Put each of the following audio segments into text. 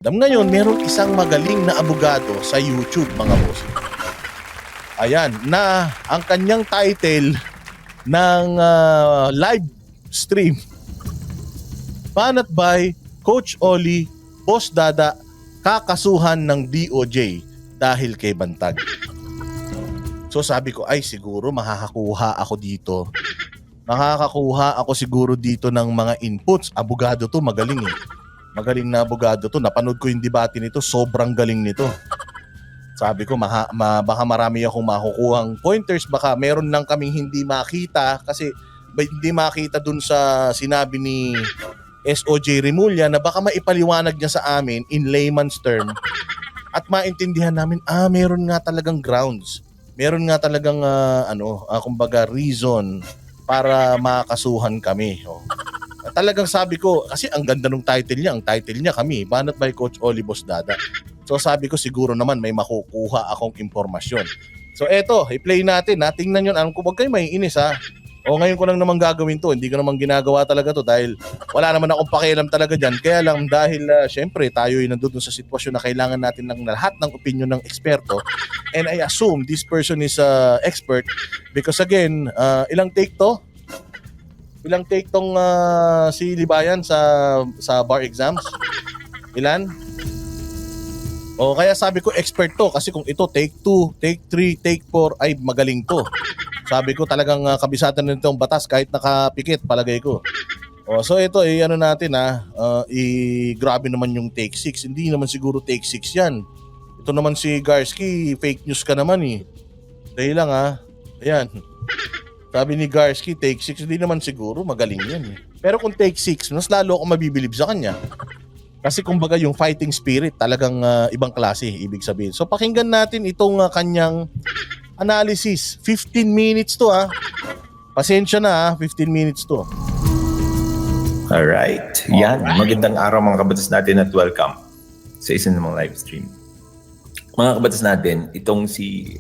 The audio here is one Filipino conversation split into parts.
Ngayon, meron isang magaling na abogado sa YouTube, mga boss. Ayan, na ang kanyang title ng live stream, Banat by Coach Oli, Boss Dada, kakasuhan ng DOJ dahil kay Bantag. So sabi ko, ay siguro makakakuha ako dito. Makakakuha ako siguro dito ng mga inputs. Abogado to, magaling eh. Magaling na abogado to. Napanood ko yung debate nito, sobrang galing nito. Sabi ko, baka marami akong makukuhang pointers. Baka meron lang kaming hindi makita kasi hindi makita dun sa sinabi ni SOJ Remulla na baka maipaliwanag niya sa amin in layman's term at maintindihan namin, meron nga talagang grounds. Meron nga talagang kumbaga reason para makasuhan kami. Talagang sabi ko, kasi ang ganda ng title niya. Ang title niya kami, Banat by Coach Oli, Boss Dada. So sabi ko siguro naman may makukuha akong impormasyon. So eto, i-play natin. Tingnan nyo, alam ko, wag kayo maiinis ha. Ngayon ko lang naman gagawin to. Hindi ko naman ginagawa talaga to dahil wala naman akong pakialam talaga dyan. Kaya lang dahil syempre tayo ay nandun sa sitwasyon na kailangan natin ng lahat ng opinion ng eksperto. And I assume this person is expert because again, ilang take to? Ilang take tong si Libayan sa bar exams? Ilan? Kaya sabi ko expert to kasi kung ito take 2, take 3, take 4 ay magaling to. Sabi ko talagang kabisado na nitong batas kahit nakapikit palagay ko. So ito natin grabe naman yung take 6. Hindi naman siguro take 6 yan. Ito naman si Garski, fake news ka naman eh. Dahil lang Ayan. Sabi ni Garski, take 6, hindi naman siguro, magaling yan eh. Pero kung take 6, mas lalo ako mabibilib sa kanya. Kasi kumbaga yung fighting spirit talagang ibang klase, ibig sabihin. So pakinggan natin itong kanyang analysis. 15 minutes to Pasensya na 15 minutes to. Alright, yan. Magandang araw mga kabatas natin at welcome sa isang namang live stream. Mga kabatas natin, itong si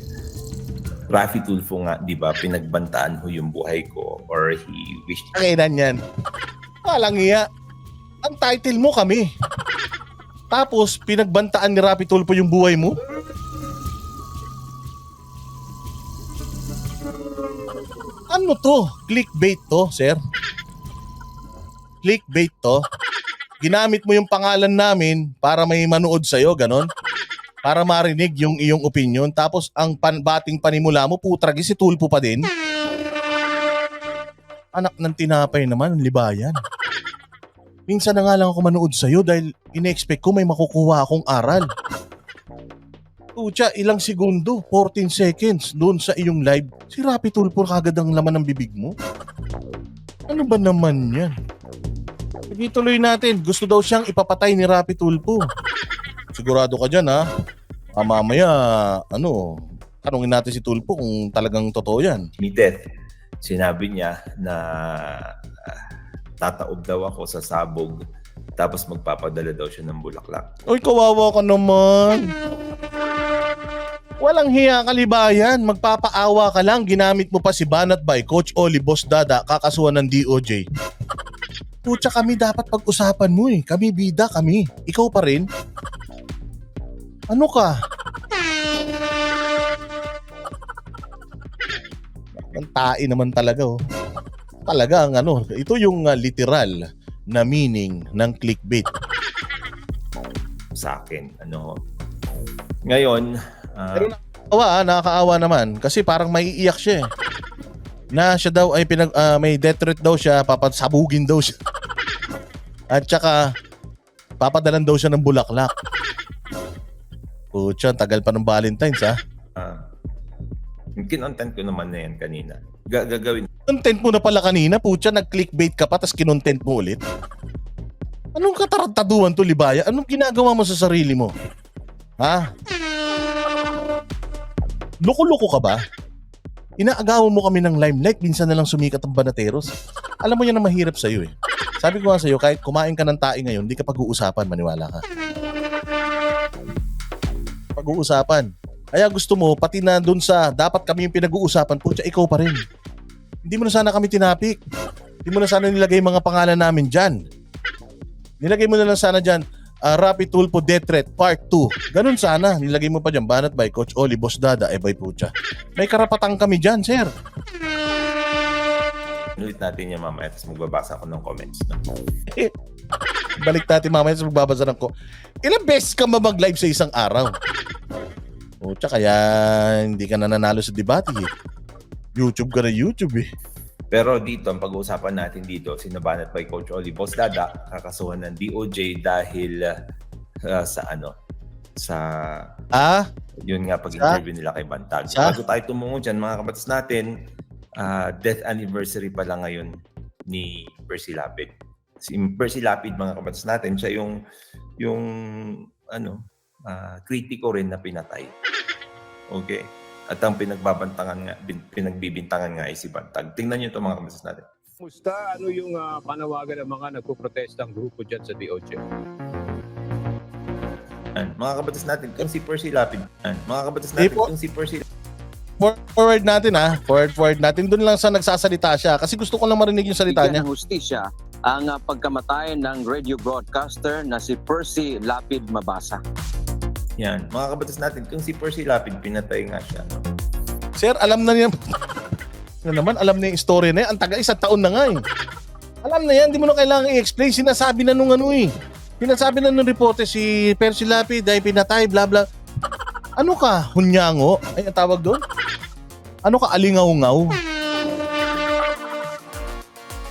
Raffy Tulfo nga, di ba, pinagbantaan ho yung buhay ko or he wished... Kainan yan. Walang iya. Ang title mo kami. Tapos, pinagbantaan ni Raffy Tulfo yung buhay mo? Ano to? Clickbait to, sir? Clickbait to? Ginamit mo yung pangalan namin para may manood sa'yo, ganon? Para marinig yung iyong opinion. Tapos ang bating panimula mo, putragi si Tulfo pa din. Anak ng tinapay naman, Libayan. Minsan na nga lang ako manood sa'yo dahil ine-expect ko may makukuha akong aral. Pucha, ilang segundo, 14 seconds doon sa iyong live. Si Raffy Tulfo kagad ang laman ng bibig mo. Ano ba naman yan? Sige, tuloy natin. Gusto daw siyang ipapatay ni Raffy Tulfo. Sigurado ka dyan mamaya, tanungin natin si Tulfo kung talagang totoo yan. Ni Death, sinabi niya na tataob daw ako sa sabog tapos magpapadala daw siya ng bulaklak. Uy, kawawa ka naman. Walang hiya ka, Libayan. Magpapaawa ka lang. Ginamit mo pa si Banat by Coach Oli, Boss Dada, kakasuhan ng DOJ. Pucha, kami dapat pag-usapan mo eh. Kami bida, kami. Ikaw pa rin. Ano ka? Ang tae naman talaga Talaga ang ito yung literal na meaning ng clickbait. Sa akin, Ngayon, pero nakakaawa naman kasi parang maiiyak siya na siya daw ay may death threat daw siya, papasabugin daw siya. At saka papadalan daw siya ng bulaklak. Pucha, tagal pa ng Valentine's yung kinontent ko naman na yan kanina. Gagawin. Content mo na pala kanina, pucha, nag-clickbait ka pa tas kinontent mo ulit. Anong katarantaduhan to, Libaya? Anong ginagawa mo sa sarili mo? Loko-loko ka ba? Inaagawan mo kami ng limelight, minsan na lang sumikat ang Banateros. Alam mo yan na mahirap sa'yo eh. Sabi ko nga sa'yo, kahit kumain ka ng tae ngayon, di ka pag-uusapan, maniwala ka. Pag-uusapan. Kaya gusto mo, pati na dun sa dapat kami yung pinag-uusapan, putya, ikaw pa rin. Hindi mo na sana kami tinapik. Hindi mo na sana nilagay mga pangalan namin dyan. Nilagay mo na lang sana dyan, Rapi Tulfo Death Threat Part 2. Ganun sana. Nilagay mo pa dyan, banat by Coach Oli, Boss Dada, by Pucha. May karapatan kami dyan, sir. Ulit natin yan mamaya tapos magbabasa ako ng comments. Balik natin mamaya sa magbabasa ng ko. Ilang beses ka ba mag-live sa isang araw? Pucha, kaya hindi ka nananalo sa debate eh. YouTube ka na YouTube eh. Pero dito, ang pag-uusapan natin dito, sinabanat by Coach Oli, Boss Dada, kakasuhan ng DOJ dahil yun nga pag-interview nila kay Bantag. Bago tayo tumungo dyan, mga kabatas natin, death anniversary pala ngayon ni Percy Lapid. Si Percy Lapid, mga kabatas natin, siya yung kritiko rin na pinatay. Okay? At ang pinagbibintangan nga ay si Bantag. Tingnan niyo ito, mga kabatas natin. Musta? Ano yung panawagan ng mga nagpo-protestang grupo dyan sa DOJ? Mga kabatas natin, kung si Percy Lapid. Mga kabatas natin, kung si Percy Forward natin Forward natin. Doon lang sa nagsasalita siya. Kasi gusto ko lang marinig yung salita niya. Hustisya ang pagkamatay ng radio broadcaster na si Percy Lapid Mabasa. Yan. Mga kabatas natin, kung si Percy Lapid, pinatay nga siya. No? Sir, alam na niya. Alam na yung story na yan. Ang taga 1 taon na nga eh. Alam na yan, di mo na kailangan i-explain. Sinasabi na nung Sinasabi na nung reporter si Percy Lapid ay pinatay, bla bla. Ano ka? Hunyango? Ay, ang tawag doon? Ano ka? Alingaw-ngaw?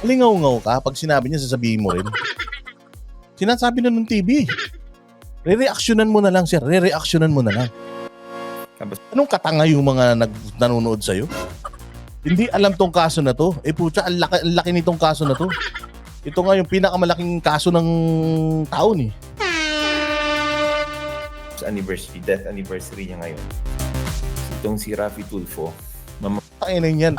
Alingaw-ngaw ka? Pag sinabi niya, sasabihin mo rin. Sinasabi na nung TV. Re-reactionan mo na lang, sir. Re-reactionan mo na lang. Anong katanga yung mga nanonood sa'yo? Hindi alam tong kaso na to. Pucha, ang laki nitong kaso na to. Ito nga yung pinakamalaking kaso ng taon eh. Death anniversary niya ngayon. Itong si Rafi Tulfo. Mamatay yan.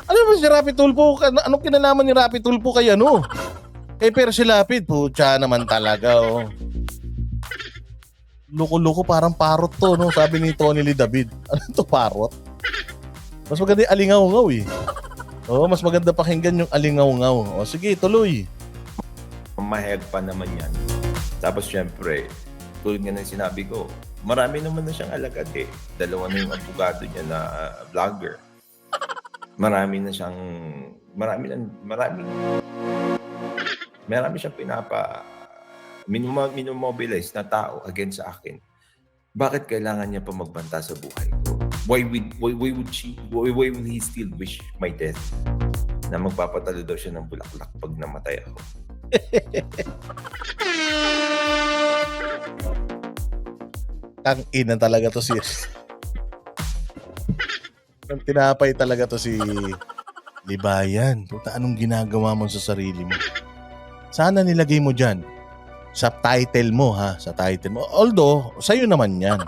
Ano ba si Rapi Tulfo? Anong kinalaman ni Rapi Tulfo kay Kay Percy Lapid? Pucha naman talaga oh. Loko-loko parang parot to, no? Sabi ni Tony Lee David. Ano to, parot? Mas maganda yung alingaw-ngaw eh. Mas maganda pakinggan yung alingaw-ngaw. Sige, tuloy. Mahayag pa naman yan. Tapos syempre, tulad nga ng sinabi ko, marami naman na siyang alagad eh. 2 na yung abogado niya na vlogger. Marami siyang minomobilize na tao against sa akin. Bakit kailangan niya pa magbanta sa buhay ko? Why would he still wish my death? Na magpapatalo daw siya ng bulaklak pag namatay ako. Tang-ina talaga to si... Tinapay talaga to si Libayan. Puta, anong ginagawa mo sa sarili mo? Sana nilagay mo dyan sa title mo sa title mo. Although, sa'yo naman yan.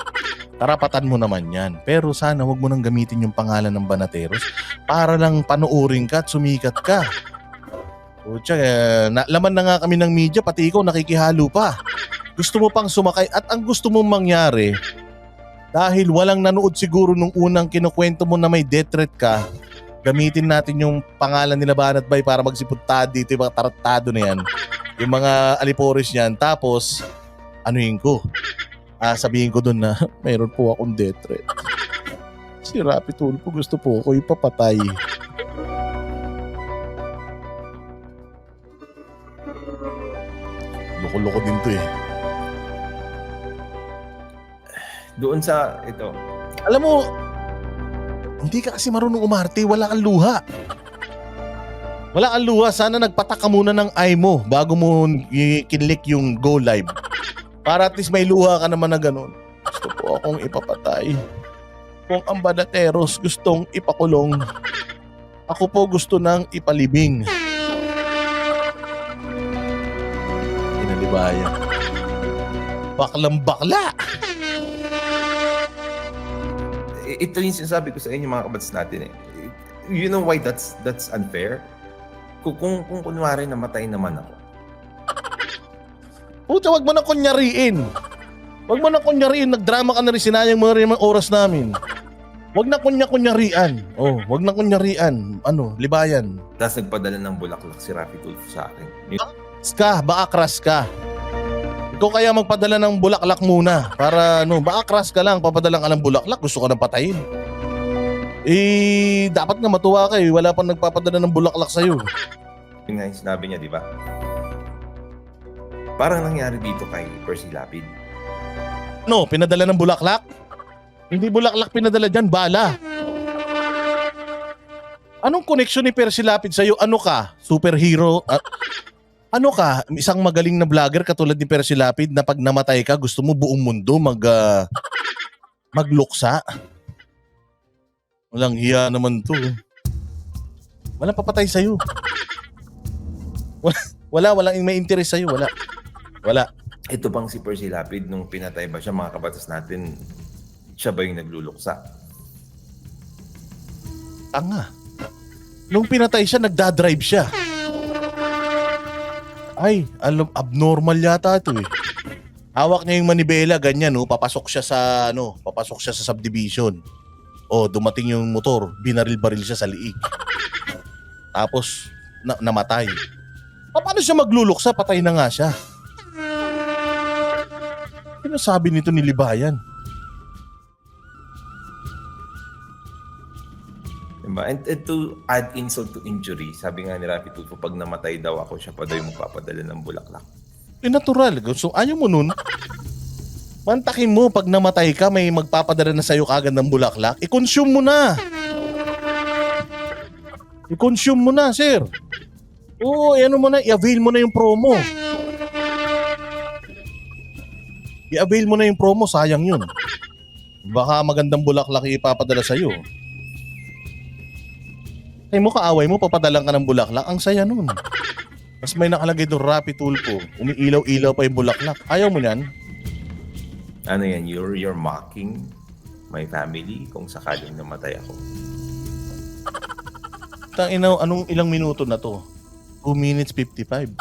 Karapatan mo naman yan. Pero sana wag mo nang gamitin yung pangalan ng Banateros para lang panuurin ka at sumikat ka. Pucha, laman na nga kami ng media, pati ikaw nakikihalo pa. Gusto mo pang sumakay at ang gusto mong mangyari, dahil walang nanood siguro nung unang kinukwento mo na may death threat ka, gamitin natin yung pangalan nila Banat Bay para magsiputad dito yung mga taratado na yan. Yung mga alipores niyan. Tapos, anuhin ko. Sabihin ko dun na mayroon po akong death threat. Si Rapi Tulfo gusto po ako ipapatay. Loko-loko din to eh. Doon sa ito. Alam mo, hindi ka kasi marunong umarte, wala kang luha. Wala kang luha, sana nagpatak ka muna ng eye mo bago mo kinlik yung go live. Para at least may luha ka naman na ganun. Gusto po akong ipapatay. Kung ang Banateros gustong ipakulong, ako po gusto nang ipalibing. Inalibayan. Baklang bakla! Ito yung sinasabi ko sa inyo mga kabatas natin eh. You know why that's unfair? Kung kunwari namatay naman ako. Puta, wag mo na kunyariin. Wag mo na kunyariin. Nagdrama ka na rin, sinayang mo rin ang oras namin. Wag na kunyarian. Wag na kunyarian. Libayan. Tapos nagpadala ng bulaklak si Rafi Tulfo sa akin. Baka crush ka. Ikaw kaya magpadala ng bulaklak muna para maakras ka lang, papadala ka ng bulaklak, gusto ka nang patayin. Dapat nga matuwa ka wala pang nagpapadala ng bulaklak sa'yo. Yung nga yung sinabi niya, di ba? Parang nangyari dito kay Percy Lapid. Pinadala ng bulaklak? Hindi bulaklak pinadala dyan, bala. Anong connection ni Percy Lapid sa'yo? Ano ka? Superhero? Ano ka? Isang magaling na vlogger katulad ni Percy Lapid na pag namatay ka, gusto mo buong mundo magluksa? Walang hiya naman to. Walang papatay sa'yo. Walang may interest sa'yo. Wala. Ito bang si Percy Lapid, nung pinatay ba siya, mga kabatas natin, siya ba yung nagluluksa? Tanga. Nung pinatay siya, nagdadrive siya. Ay, abnormal yata ito Hawak niya yung manibela, ganyan papasok siya sa subdivision. Dumating yung motor, binaril-baril siya sa liig. Tapos namatay. Paano siya magluluksa? Patay na nga siya. Ano sabi nito ni Libayan? Diba? And to add insult to injury, sabi nga ni Rafi Tulfo, pag namatay daw ako, siya pa daw yung magpapadala ng bulaklak. Natural. So ayaw mo nun. Mantakin mo, pag namatay ka, may magpapadala na sa'yo kagad ng bulaklak. I-consume mo na. I-consume mo na, sir. Oo, i-avail mo na yung promo. I-avail mo na yung promo, sayang yun. Baka magandang bulaklak ipapadala sa'yo. Ay mo, kaaway mo, papadalang ka ng bulaklak. Ang saya nun. Mas may nakalagay doon, Rafi Tulfo. Umiilaw-ilaw pa yung bulaklak. Ayaw mo yan? Ano yan, you're mocking my family kung sakaling namatay ako. Anong ilang minuto na to? 2 minutes 55.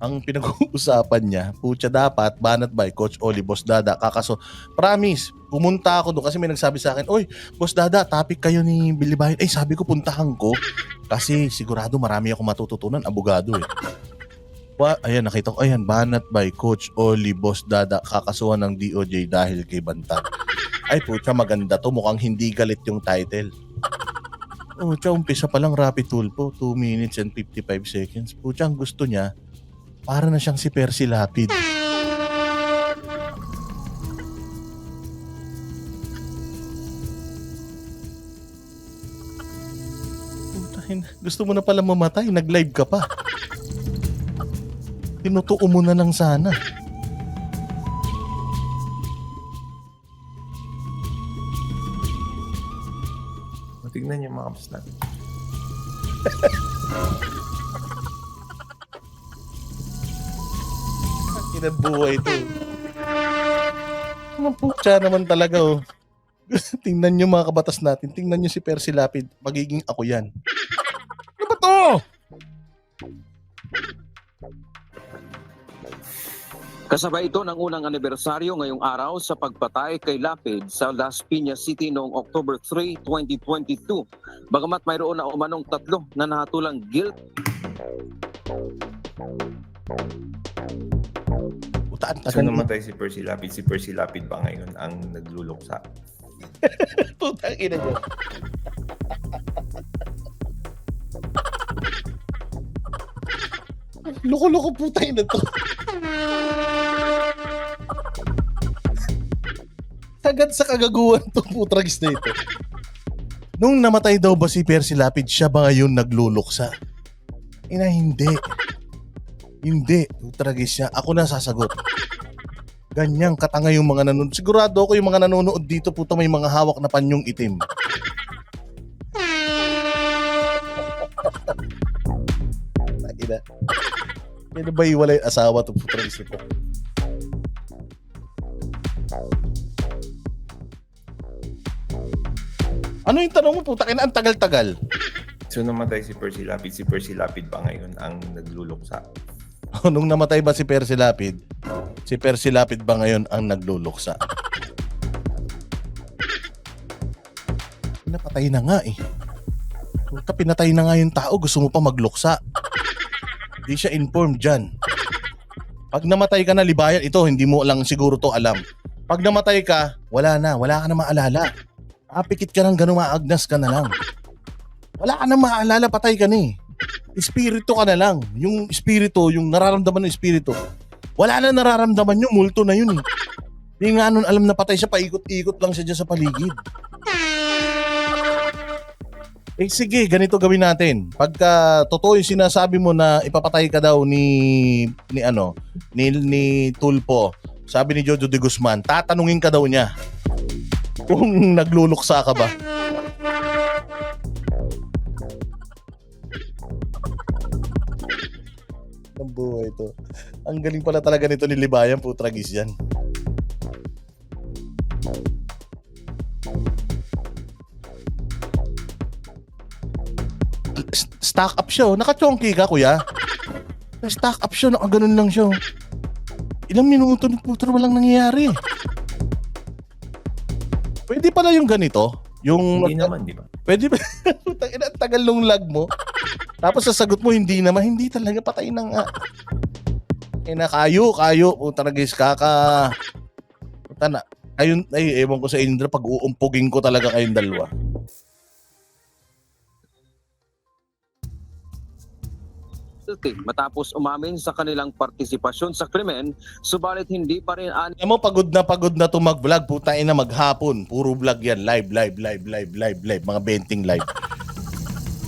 Ang pinag-uusapan niya, putya dapat, banat by Coach Oli, Boss Dada, kakaso. Promise, pumunta ako doon kasi may nagsabi sa akin, oy, Boss Dada, topic kayo ni Billy Bayan. Sabi ko, puntahan ko kasi sigurado marami akong matututunan, abogado Ayan, nakita ko, banat by Coach Oli, Boss Dada, kakasuhan ng DOJ dahil kay Bantat. Ay, putya, maganda to, mukhang hindi galit yung title. Putya, umpisa pa lang Rafi Tulfo, 2 minutes and 55 seconds. Putya, ang gusto niya, para na siyang si Percy Lapid. Gusto mo na pala mamatay, nag-live ka pa. Tinutuo mo na lang sana. Tignan niyo mga kapos natin. Kinabuhay ito. Ang putya naman talaga Tingnan nyo mga kabatas natin. Tingnan nyo si Percy Lapid. Magiging ako yan. Ano ba to? Kasabay ito ng unang anibersaryo ngayong araw sa pagpatay kay Lapid sa Las Piñas City noong October 3, 2022. Bagamat mayroon na umanong 3 na nahatulang guilt. So namatay si Percy Lapid. Si Percy Lapid ba ngayon ang nagluluksa? Putang ina niya. Loko-loko putang ina to. Sagad sa kagaguhan to putragis na ito. Nung namatay daw ba si Percy Lapid, siya ba ngayon nagluluksa? Hindi. Hindi. Putragis siya. Ako na sasagot. Ganyang katanga yung mga nanonood. Sigurado ako yung mga nanonood dito, puta, may mga hawak na panyong itim. Ina. Yan ba iwalay asawa to putragis ito? Ano yung tanong mo, puta? Ang tagal-tagal. So namatay si Percy Lapid. Si Percy Lapid ba ngayon ang nagluluksa? Nung namatay ba si Percy Lapid, si Percy Lapid ba ngayon ang nagluluksa? Pinapatay na nga Puta, pinatay na nga yung tao, gusto mo pa magluksa. Di siya informed dyan. Pag namatay ka na, libayan, ito, hindi mo lang siguro to alam. Pag namatay ka, wala ka na maalala. Apikit ka ng gano'n, maagnas ka na lang. Wala ka na maalala, patay ka na eh. Espiritu ka na lang. Yung espiritu, yung nararamdaman ng espiritu, wala na nararamdaman yung multo na yun eh. Hindi nga nun alam na patay siya, paikot-ikot lang siya dyan sa paligid. Eh sige, ganito gawin natin. Pagka totoo yung sinasabi mo na ipapatay ka daw ni Tulpo, sabi ni Jojo de Guzman, tatanungin ka daw niya kung nagluluksa ka ba. Ang buhay ito. Ang galing pala talaga nito ni Libayan, putragis yan. Stack up siya, oh. Nakachonky ka, kuya. Stack up siya, nakaganon lang siya. Ilang minuto na puto walang nangyayari. Pwede pala yung ganito? Yung Hindi naman, di ba? pwede ba? Ang tagal nung lag mo. Tapos sasagot mo, hindi naman. Hindi talaga, patay na nga. Kayo. Puta na guys, Puta na. Ayun, ewan ko sa Indra, pag uumpugin ko talaga kayong dalawa. Matapos umamin sa kanilang partisipasyon sa krimen, subalit hindi pa rin Alam mo, pagod na to mag-vlog. Puta ina, maghapon. Puro vlog yan. Live. Mga benting live.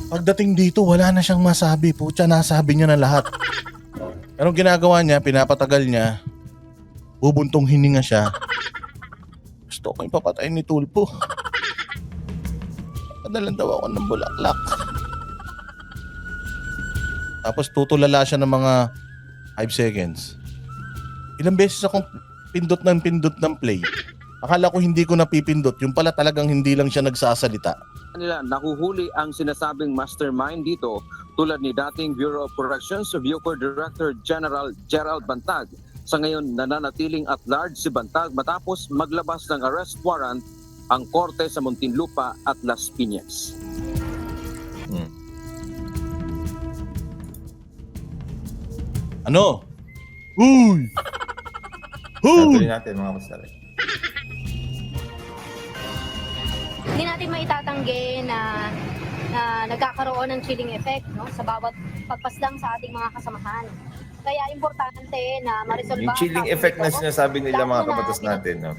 Pagdating dito, wala na siyang masabi. Puta, nasabi niya na lahat. Anong ginagawa niya? Pinapatagal niya. Bubuntong hininga siya. Gusto ko yung papatayin ni Tulpo. Padalan daw ako ng bulaklak. Tapos tutulala siya ng mga 5 seconds. Ilang beses akong pindot ng play. Akala ko hindi ko napipindot. Yung pala talagang hindi lang siya nagsasalita. nila nahuhuli ang sinasabing mastermind dito tulad ni dating Bureau of Corrections of Bucor Director General Gerald Bantag. Sa ngayon nananatiling at large si Bantag matapos maglabas ng arrest warrant ang korte sa Muntinlupa at Las Piñas. Ano? Uy! Tuloy natin mga kasari. Hindi natin maitatanggi na nagkakaroon ng chilling effect, no, sa bawat pagpaslang sa ating mga kasamahan. Kaya importante na ma-resolve Yung chilling effect na sinasabi nila mga kabatas natin, no?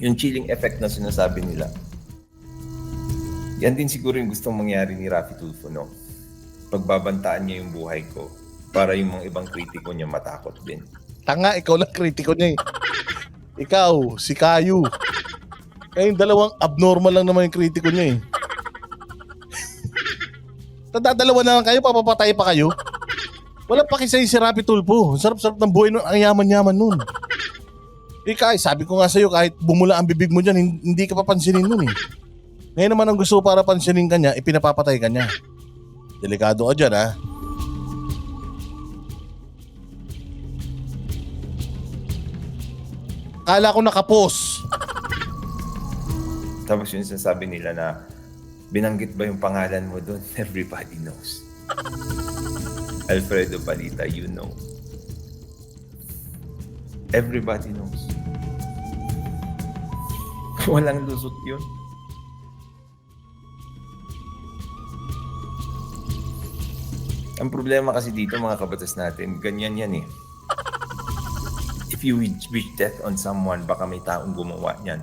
Yung chilling effect na sinasabi nila. Yan din siguro yung gustong mangyari ni Raffy Tulfo, no? Pagbabantaan niya yung buhay ko para yung mga ibang kritiko niya matakot din. Tanga, ikaw lang kritiko niya eh. Ikaw, si Kayu. Kayong dalawang abnormal lang naman yung kritiko niya eh. Tadadalawa na lang kayo, papapatay pa kayo. Wala pa kisay si Raffy Tulfo. Sarap-sarap ng buhay nun, ang yaman-yaman nun. Ika, sabi ko nga sa'yo, kahit bumula ang bibig mo dyan, hindi ka papansinin nun eh. Ngayon naman ang gusto para pansinin ka niya, ipinapapatay ka niya. Delikado ka dyan ha. Akala ko nakapos. Tapos yung sinasabi nila na binanggit ba yung pangalan mo doon? Everybody knows. Alfredo Palita, you know. Everybody knows. Walang lusot yun. Ang problema kasi dito mga kabatas natin, ganyan yan eh. If you wish death on someone, baka may taong gumawa niyan.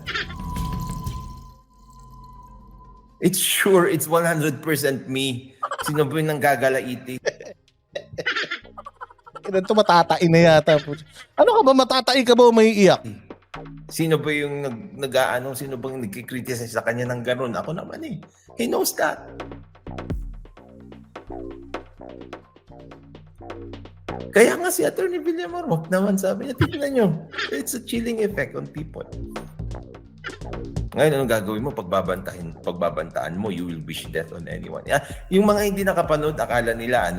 It's sure, it's 100% me. Sino ba yung nanggagalaiti? Ito matatain na yata. Ano ka ba, matatain ka ba o may iyak? Sino ba yung sino bang nagkikriticize sa kanya ng ganun? Ako naman eh. He knows that. Kaya nga si Atty. Villamarok naman sabi niya, tignan nyo, it's a chilling effect on people. Ngayon, anong gagawin mo? Pagbabantaan mo, you will wish death on anyone. Yung mga hindi nakapanood, akala nila,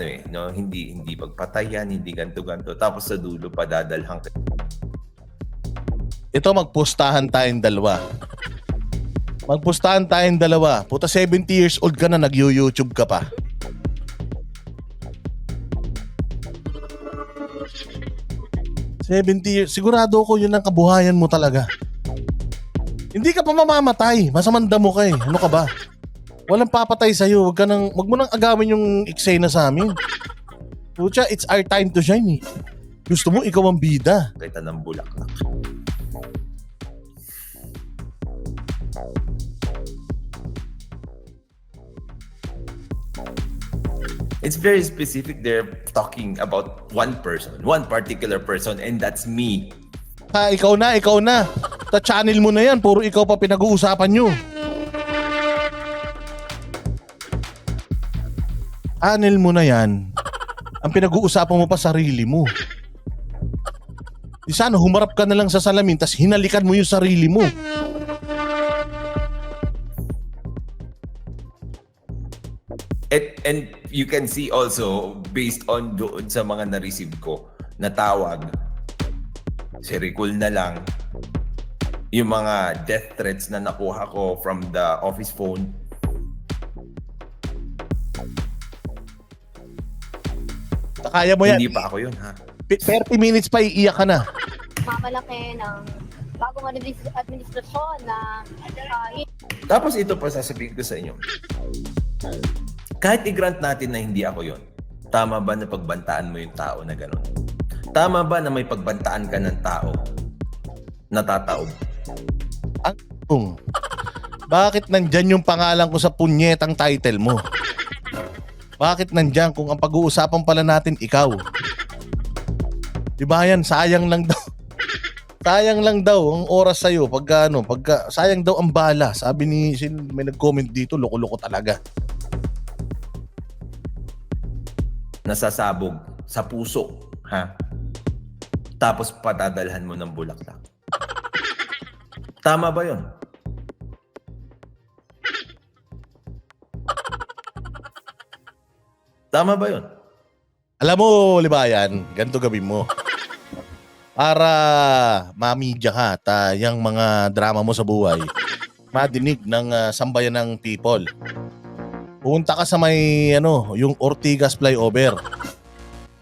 hindi pagpatayan, hindi ganto-ganto. Tapos sa dulo, padadalhang. Ito, magpustahan tayong dalawa. Puta, 70 years old ka na, nag-YouTube ka pa. 70 years. Sigurado ko yun ang kabuhayan mo talaga. Hindi ka pa mamamatay. Masamang damo ka eh. Ano ka ba? Walang papatay sa'yo. Wag mo nang agawin yung eksena sa amin. Pucha, it's our time to shine eh. Gusto mo ikaw ang bida. Kita ng bulaklak. It's very specific. They're talking about one person, one particular person, and that's me. Ikaw na. Sa channel mo na yan, puro ikaw pa pinag-uusapan nyo. Channel mo na yan, ang pinag-uusapan mo pa sarili mo. Di sana humarap ka na lang sa salamin tas hinalikan mo yung sarili mo. And you can see also, based on doon sa mga na-receive ko na tawag, si Ricul na lang, yung mga death threats na nakuha ko from the office phone. Kaya mo yan. Hindi pa ako yun, ha? 30 minutes pa iiyak ka na. Mamalaki ng bagong administrasyon na Tapos ito pa sasabihin ko sa inyo. Kahit i-grant natin na hindi ako yun, tama ba na pagbantaan mo yung tao na gano'n? Tama ba na may pagbantaan ka ng tao na tataob? Bakit nandyan yung pangalan ko sa punyetang title mo? Bakit nandyan kung ang pag-uusapan pala natin ikaw? Di ba yan? Sayang lang daw. Sayang lang daw ang oras sa'yo. Sayang daw ang bala. Sabi ni, may nag-comment dito, loko-loko talaga. Nasasabog sa puso, ha? Tapos patadalhan mo ng bulaklak. Tama ba yun? Tama ba yun? Alam mo, Libayan, ganito gawin mo. Para mamidya ka at yung mga drama mo sa buhay, madinig ng sambayan ng people. Pumunta ka sa may yung Ortigas flyover.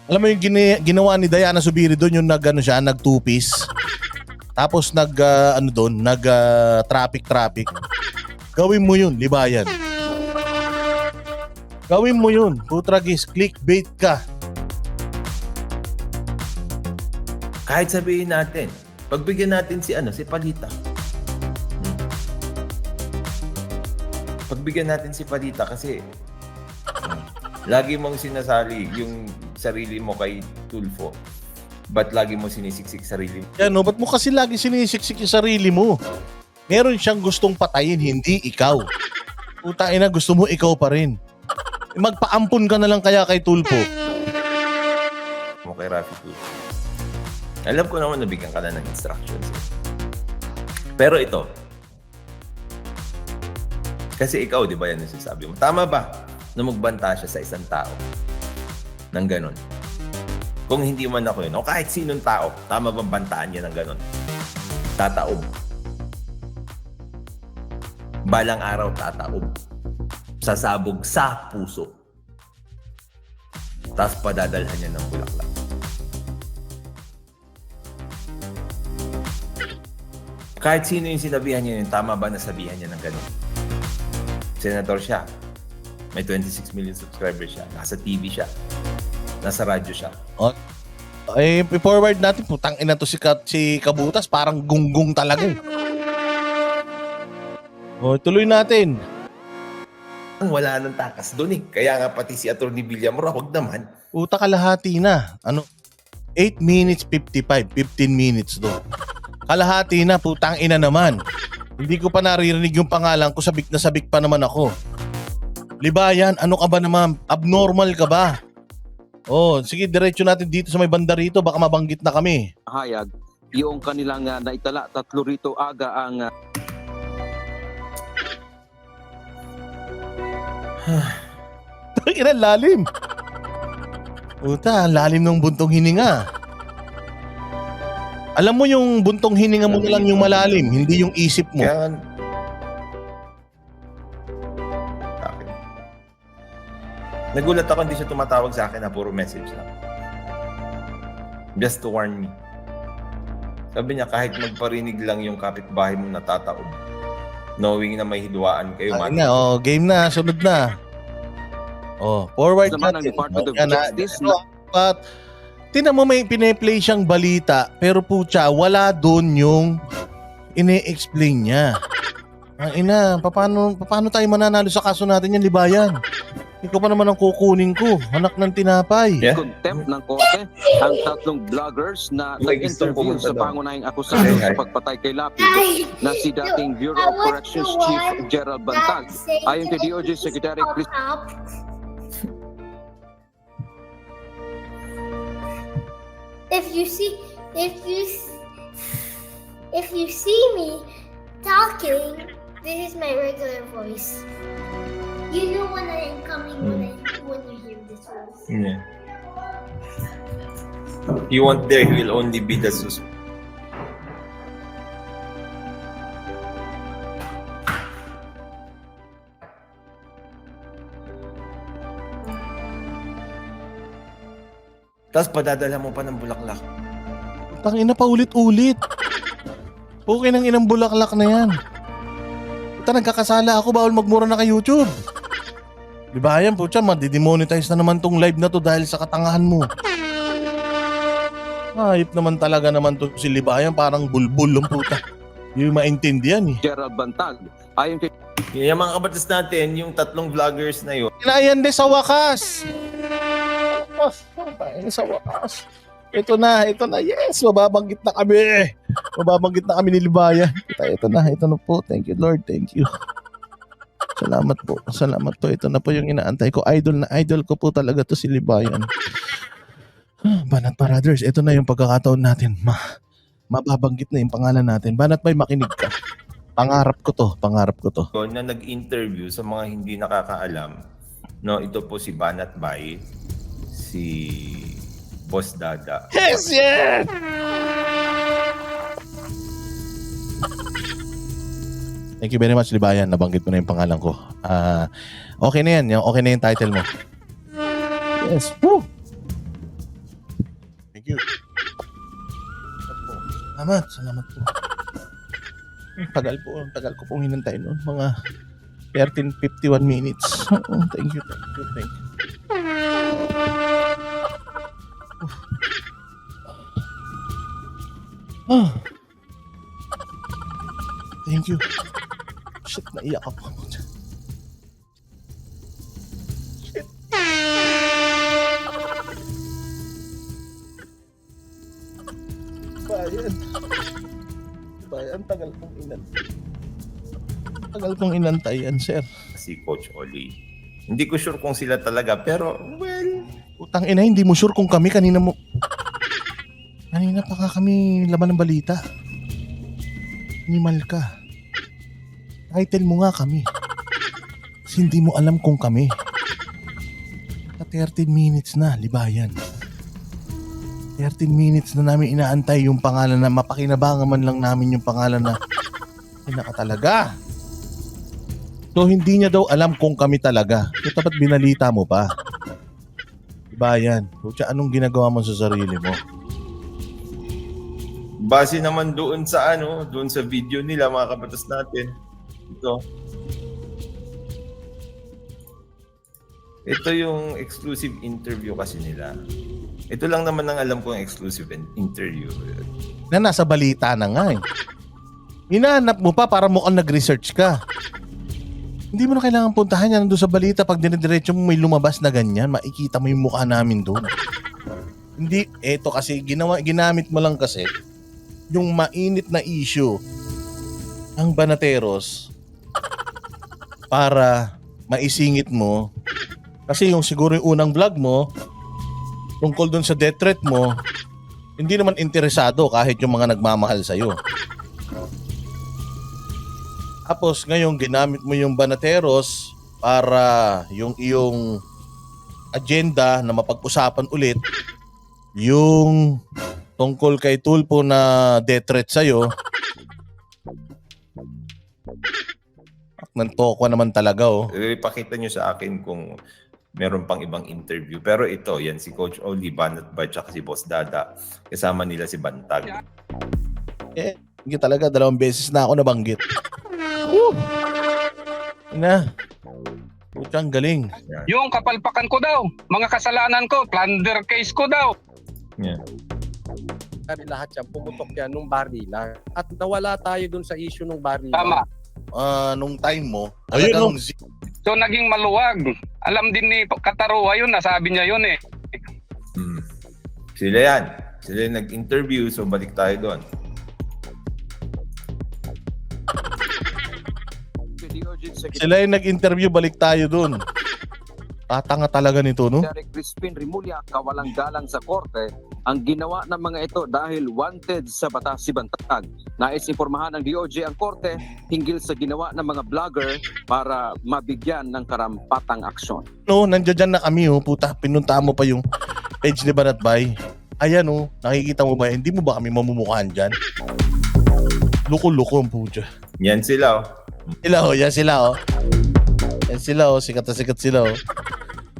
Alam mo yung ginawa ni Diana Subiri doon, yung nag two-piece. Tapos traffic. Gawin mo yun, Libayan. Gawin mo yun. Putragis, clickbait ka. Kahit sabihin natin, pagbigyan natin si Palita. Pagbigyan natin si Palita kasi lagi mong sinasali yung sarili mo kay Tulfo. Ba't lagi mo sinisiksik sarili mo? Yan, ba't mo kasi lagi sinisiksik yung sarili mo? Meron siyang gustong patayin, hindi ikaw. Putain na, gusto mo ikaw pa rin. Magpaampun ka na lang kaya kay Tulfo. Mo kay Rafi Tulfo. Alam ko naman nabigyan ka na ng instructions. Pero ito, kasi ikaw, di ba yan yung sinasabi mo? Tama ba na magbanta siya sa isang tao ng ganon? Kung hindi man ako yun, o kahit sinong tao, tama bang bantaan niya ng ganon? Tataob. Balang araw, tataob. Sasabog sa puso. Tapos padadalhan niya ng bulaklak. Kahit sino yung sinabihan niya yun, tama ba nasabihan niya ng ganun? Senator siya. May 26 million subscribers siya. Nasa TV siya. Nasa radyo siya. Ay, i-forward natin. Putang ina to si Kabutas. Parang gunggong talaga. Tuloy natin. Wala nang takas doon eh. Kaya nga pati si Atty. Villamor, wag naman. Puta kalahati na. 8 minutes 55. 15 minutes doon. Kalahati na, putang ina naman. Hindi ko pa naririnig yung pangalan ko, sabik na sabik pa naman ako. Libayan, ano ka ba naman? Abnormal ka ba? Sige, diretso natin dito sa may banda rito, baka mabanggit na kami. Hayag, yung kanilang naitala, 3 rito aga ang Ina, lalim. Puta, lalim ng buntong hininga. Alam mo yung buntong hininga mo na lang yung malalim, hindi yung isip mo. Kaya akin. Nagulat ako, hindi siya tumatawag sa akin na puro message lang. Just to warn me. Sabi niya, kahit magparinig lang yung kapitbahay mo natataob. Knowing na may hidwaan kayo. Ayun na, game na, sunod na. Forward Naman ang natin. Department of Yan na. Justice But, tinan mo may pine-play siyang balita, pero putya, wala doon yung ine-explain niya. Ang ina, paano tayo mananalo sa kaso natin yan, Libayan? Ikaw pa naman ang kukunin ko, anak ng tinapay. Yeah. contempt ng korte ang tatlong vloggers na May gustong nag-interview pumunta sa daw. pangunahing akusado Okay, sa hi. pagpatay kay Lapid na si dating Bureau of Corrections Chief Gerald Bantag. Ayon kay DOJ Secretary Chris If you see me talking, this is my regular voice. You know when I am coming when you hear this voice. Yeah. He won't there, he will only be the suspect. Tapos padadala mo pa ng bulaklak. Tangina pa ulit-ulit. Okay nang inang bulaklak na yan. Puta, nagkakasala ako, bawal magmura na kay YouTube. Di ba yan, putya, madidemonetize na naman tong live na to dahil sa katangahan mo. Hayop naman talaga naman to si Libayan, parang bulbul ang puta. Hindi mo maintindihan eh. Gerald Bantag. Ayon kay Yung mga kabatas natin, yung tatlong vloggers na yun, Kinayan din sa wakas. Sa wakas. Ito na, yes, mababanggit na kami. Mababanggit na kami ni Libayan. Ito na po. Thank you Lord, thank you. Salamat po. Ito na po yung inaantay ko. Idol na idol ko po talaga to si Libayan. Banat Brothers, ito na yung pagkakataon natin. Mababanggit na yung pangalan natin. Banat Bay, makinig ka. Pangarap ko to. na nag-interview sa mga hindi nakakaalam. No, ito po si Banat Bay, si Boss Dada. Yes, yeah! Thank you very much, Libayan. Nabanggit mo na yung pangalan ko. Okay na yan. Okay na yung title mo. Yes. Woo! Thank you. Salamat po. Tagal ko pong hinantay noon. Mga 13:51 minutes. Thank you. Thank you. Shit, naiyak ako. Shit. Bayan, tagal kong inantay yan, sir. Si Coach Oli. Hindi ko sure kung sila talaga, pero well, Utang ina, hindi mo sure kung kami kanina pa nga kami laman ng balita. Animal ka. Title mo nga kami. Kasi hindi mo alam kung kami. 13 minutes na, Libayan. 13 minutes na namin inaantay yung pangalan na mapakinabangan man lang namin yung pangalan na pinaka talaga. So hindi niya daw alam kung kami talaga. So dapat binalita mo pa. Libayan, kutya, anong ginagawa mo sa sarili mo? base naman doon sa doon sa video nila mga kabatas natin. Ito yung exclusive interview kasi nila. Ito lang naman ang alam kong exclusive interview. Na nasa balita na nga eh. Hinahanap mo pa para mukhang nag-research ka. Hindi mo na kailangan puntahan yan doon sa balita. Pag dinediretso mo may lumabas na ganyan, makikita mo yung mukha namin doon. Hindi, eto kasi ginamit mo lang kasi yung mainit na issue ng Banateros para maisingit mo. Kasi yung siguro yung unang vlog mo tungkol doon sa death threat mo, hindi naman interesado kahit yung mga nagmamahal sa'yo. Tapos ngayon ginamit mo yung Banateros para yung iyong agenda na mapag-usapan ulit yung tungkol kay Tulfo na death threat sa'yo. Nantoko naman talaga oh. Ipakita nyo sa akin kung meron pang ibang interview. Pero ito, yan si Coach Oli, Banat Bay, tsaka si Boss Dada. Kasama nila si Bantag. Hindi talaga, 2 beses na ako nabanggit. Na. Putang galing. Yung kapalpakan ko daw, mga kasalanan ko, plunder case ko daw. Yeah. Lahat yan, pumutok yan nung barilan. At nawala tayo dun sa issue nung barilan. Tama. Nung time mo, Ayun, talagang So naging maluwag. Alam din ni Kataruha yun, nasabi niya yun eh. Sila yan. Sila yung nag-interview, so balik tayo doon. sila yung nag-interview, balik tayo dun. Tatanga talaga nito, no? Derek Crispin Rimulya, kawalang galang sa korte, ang ginawa ng mga ito dahil wanted sa batas si Bantag. Nais impormahan ng DOJ ang korte hinggil sa ginawa ng mga vlogger para mabigyan ng karampatang aksyon. No, nandiyan dyan na kami, oh. Puta, pinuntahan mo pa yung page ni Banat Bay. Ayan, oh. Nakikita mo ba? Hindi mo ba kami mamumukhaan dyan? Luko-luko ang puta. Yan sila, oh. Yan sila, oh. Yan sila, oh. Sikat na sikat sila, oh.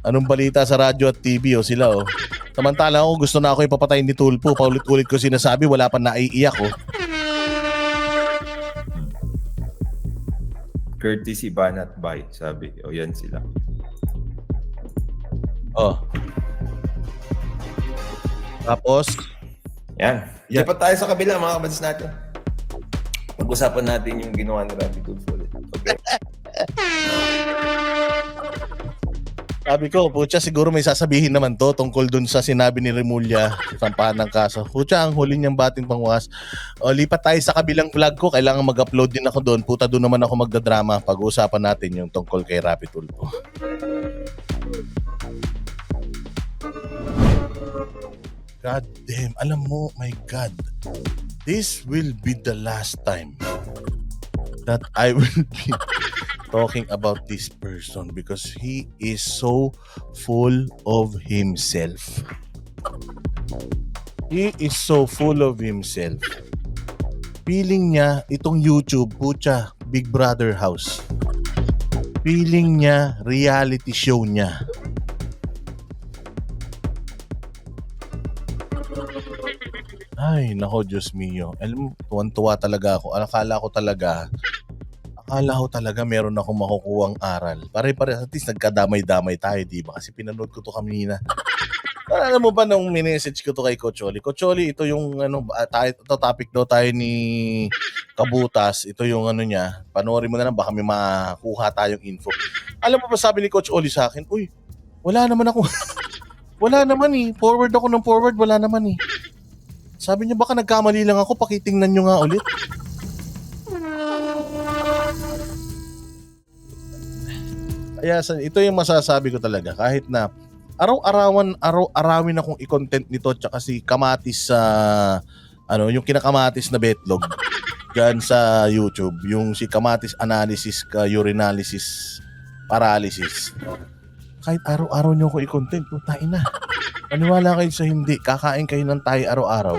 Anong balita sa radyo at TV, oh, sila, oh. Samantala ako, gusto na ako ipapatay ni Tulpo. Paulit-ulit ko sinasabi, wala pa naiiyak, oh. Courtesy Banat Bay, sabi. O, yan sila. Oh. Tapos, Yan. Yan. Lipat tayo sa kabila, mga kabatas natin. Pag-usapan natin yung ginawa ni Rafi Tulfo ulit. Okay. sabi ko, pucha, siguro may sasabihin naman to tungkol dun sa sinabi ni Rimulya sa sampahan ng kaso. Pucha, ang huli niyang bating pangwakas. O, lipat tayo sa kabilang vlog ko. Kailangan mag-upload din ako doon. Puta, doon naman ako magdadrama. Pag-uusapan natin yung tungkol kay Rafi Tulfo. God damn, alam mo, my God, this will be the last time that I will be talking about this person because he is so full of himself. He is so full of himself. Feeling niya, itong YouTube, pucha, Big Brother house. Feeling niya, reality show niya. Ay, nako, Diyos mio. Alam mo, tuwan-tuwa talaga ako. Akala ko talaga meron akong makukuhang aral. Pare-pare, at least nagkadamay-damay tayo, di ba? Kasi pinanood ko to kanina. Alam mo ba nung minessage ko to kay Coach Oli? Coach Oli, ito yung ito topic daw tayo ni Kabutas. Ito yung niya. Panoorin mo na lang, baka may makuha tayong info. Alam mo ba sabi ni Coach Oli sa akin? Uy, wala naman ako. Wala naman eh. Forward ako ng forward, wala naman eh. Sabi niya, baka nagkamali lang ako, pakitingnan nyo nga ulit. Kaya ito yung masasabi ko talaga, kahit na araw-arawin akong i-content nito tsaka si Kamatis sa yung kinakamatis na betlog dyan sa YouTube, yung si Kamatis analysis urinalysis paralysis. Kahit araw-araw nyo ako i-content, putain na. Paniwala kayo sa hindi, kakain kayo ng tayo araw-araw.